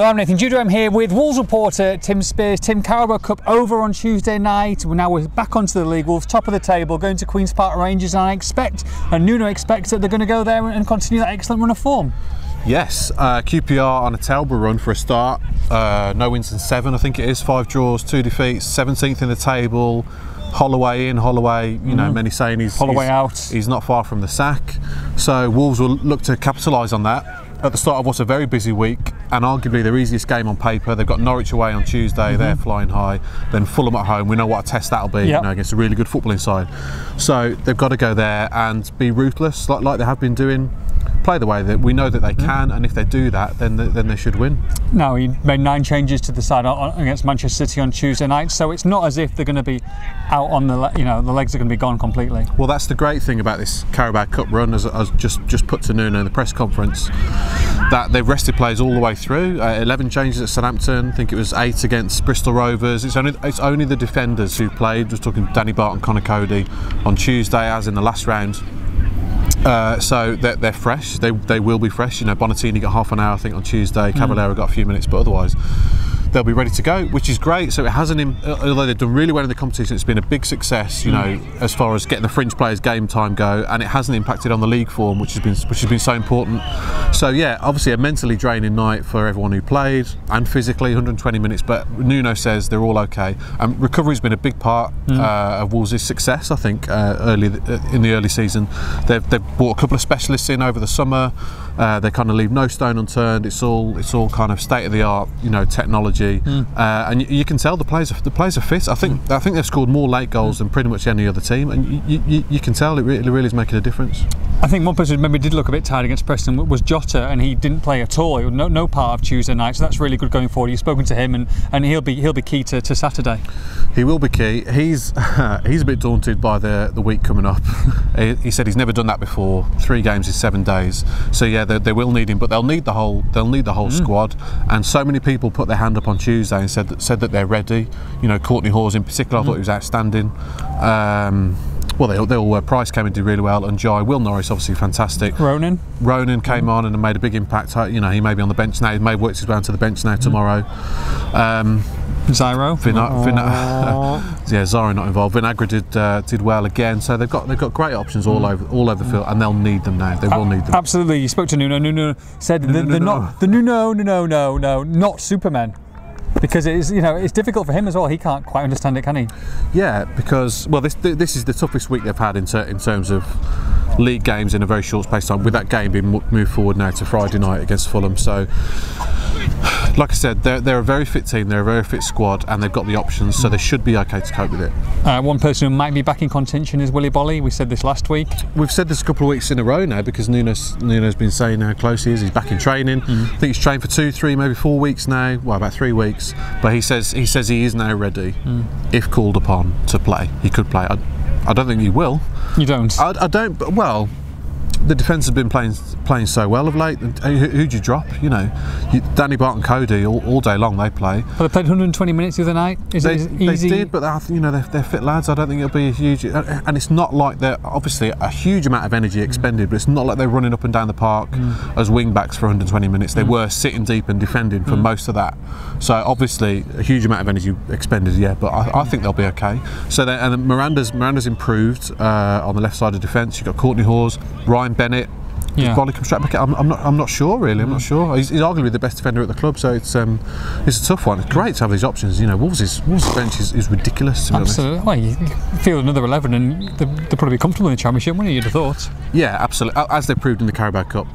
I'm Nathan Judo. I'm here with Wolves reporter Tim Spiers. Tim, Carabao Cup over on Tuesday night. We're back onto the league. Wolves top of the table, going to Queen's Park Rangers, and I expect, and Nuno expects, that they're going to go there and continue that excellent run of form. Yes, QPR on a terrible run for a start. No wins in 7, I think it is. 5 draws, 2 defeats, 17th in the table. Holloway in, Holloway, you know, many saying he's out. He's not far from the sack. So Wolves will look to capitalise on that at the start of what's a very busy week, and arguably their easiest game on paper. They've got Norwich away on Tuesday, they're flying high. Then Fulham at home, we know what a test that'll be, you know, against a really good footballing side. So they've got to go there and be ruthless, like they have been doing. Play the way that we know that they can, and if they do that, then they should win. Now, he made 9 changes to the side against Manchester City on Tuesday night, so it's not as if they're going to be out on the, the legs are going to be gone completely. Well, that's the great thing about this Carabao Cup run, as just put to Nuno in the press conference, that they've rested players all the way through. 11 changes at Southampton, I think it was 8 against Bristol Rovers. It's only the defenders who played. Just talking Danny Barton, Connor Cody on Tuesday, as in the last round. So they're fresh. They will be fresh. You know, Bonatini got half an hour, I think, on Tuesday. Cavallero got a few minutes, but otherwise they'll be ready to go, which is great. So it hasn't, although they've done really well in the competition, it's been a big success, you know, as far as getting the fringe players game time go, and it hasn't impacted on the league form, which has been so important. So yeah, obviously a mentally draining night for everyone who played, and physically 120 minutes, but Nuno says they're all okay. And recovery's been a big part of Wolves' success, I think, in the early season. They've brought a couple of specialists in over the summer. They kind of leave no stone unturned. It's all kind of state of the art, you know, technology, and you can tell the players are fit. I think they've scored more late goals than pretty much any other team, and you can tell it really is making a difference. I think one person who maybe did look a bit tired against Preston was Jota, and he didn't play at all. He was no part of Tuesday night, so that's really good going forward. You've spoken to him, and he'll be key to Saturday. He will be key. He's a bit daunted by the week coming up. He said he's never done that before. 3 games in 7 days. So yeah, they will need him, but they'll need the whole squad. And so many people put their hand up on Tuesday and said that they're ready. You know, Courtney Hawes in particular, I thought he was outstanding. Well, they all were. Price came and did really well, and Jai. Will Norris obviously fantastic. Ronan came on and made a big impact. You know, he may be on the bench now. He may work his way onto the bench now tomorrow. Zyro. Yeah, Zyro not involved. Vinagre did well again. So they've got great options all over the field, and they'll need them now. They will need them. Absolutely. You spoke to Nuno. Nuno said they're not Supermen. Because it's difficult for him as well. He can't quite understand it, can he? Yeah, because this is the toughest week they've had in terms of league games in a very short space of time. With that game being moved forward now to Friday night against Fulham, so like I said, they're a very fit team. They're a very fit squad, and they've got the options, so they should be okay to cope with it. One person who might be back in contention is Willy Bolly. We said this last week. We've said this a couple of weeks in a row now, because Nuno's been saying how close he is. He's back in training. I think he's trained for 2, 3, maybe 4 weeks now. Well, about 3 weeks. But he says he is now ready. If called upon to play, he could play. I don't think he will. You don't? I don't. But, well, the defence has been playing so well of late. Who'd you drop? You know, Danny Barton, Cody all day long they play. Well, they played 120 minutes the other night. Is it easy? They did, but they're fit lads. I don't think it'll be a huge. And it's not like they're obviously a huge amount of energy expended, but it's not like they're running up and down the park as wing backs for 120 minutes. They were sitting deep and defending for most of that. So obviously a huge amount of energy expended. Yeah, but I think they'll be okay. So then Miranda's improved on the left side of defence. You've got Courtney Hawes, Ryan Bennett. Yeah. Volley come straight back. I'm not sure really. I'm not sure. He's arguably the best defender at the club, so it's a tough one. It's great to have these options. You know, Wolves' bench is ridiculous, to be honest. Absolutely. Well, you feel another 11, and they'll probably be comfortable in the Championship, wouldn't you? You'd have thought. Yeah, absolutely. As they proved in the Carabao Cup,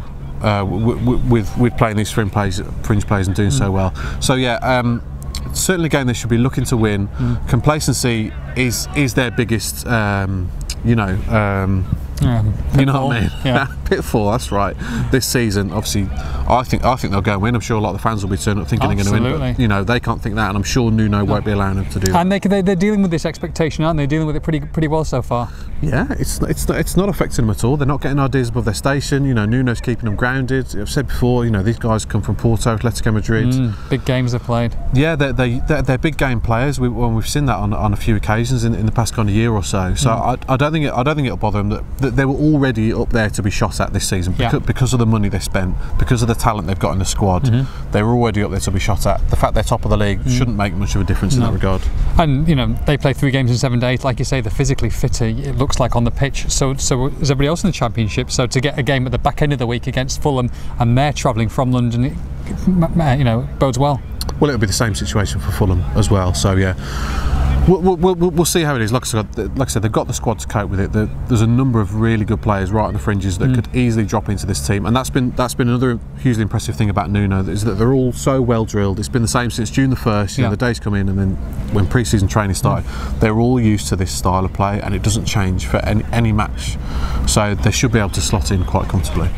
with playing these fringe players and doing so well. So yeah. Certainly a game they should be looking to win. Complacency is their biggest, you know what I mean? Yeah. Pitfall, that's right. This season, obviously, I think they'll go and win. I'm sure a lot of the fans will be turning up thinking they're going to win. But, you know, they can't think that, and I'm sure Nuno won't be allowing them to do that. And they're dealing with this expectation, aren't they? Dealing with it pretty well so far. Yeah, it's not affecting them at all. They're not getting ideas above their station. You know, Nuno's keeping them grounded. I've said before, you know, these guys come from Porto, Atletico Madrid. Big games they've played. Yeah, they're big game players. We've seen that on a few occasions in the past kind of year or so. So I don't think it'll bother them. they were already up there to be shot at this season because of the money they spent, because of the talent they've got in the squad. They were already up there to be shot at. The fact they're top of the league shouldn't make much of a difference in that regard. And you know, they play 3 games in 7 days. Like you say, they're physically fitter, it looks like, on the pitch. So is everybody else in the Championship. So to get a game at the back end of the week against Fulham, and they're travelling from London, it, you know, bodes well. Well, it'll be the same situation for Fulham as well. So yeah, we'll see how it is. Like I said, they've got the squad to cope with it. There's a number of really good players right on the fringes that could easily drop into this team, and that's been another hugely impressive thing about Nuno, is that they're all so well drilled. It's been the same since June the 1st. You know, the days come in, and then when pre-season training started, they're all used to this style of play, and it doesn't change for any match. So they should be able to slot in quite comfortably.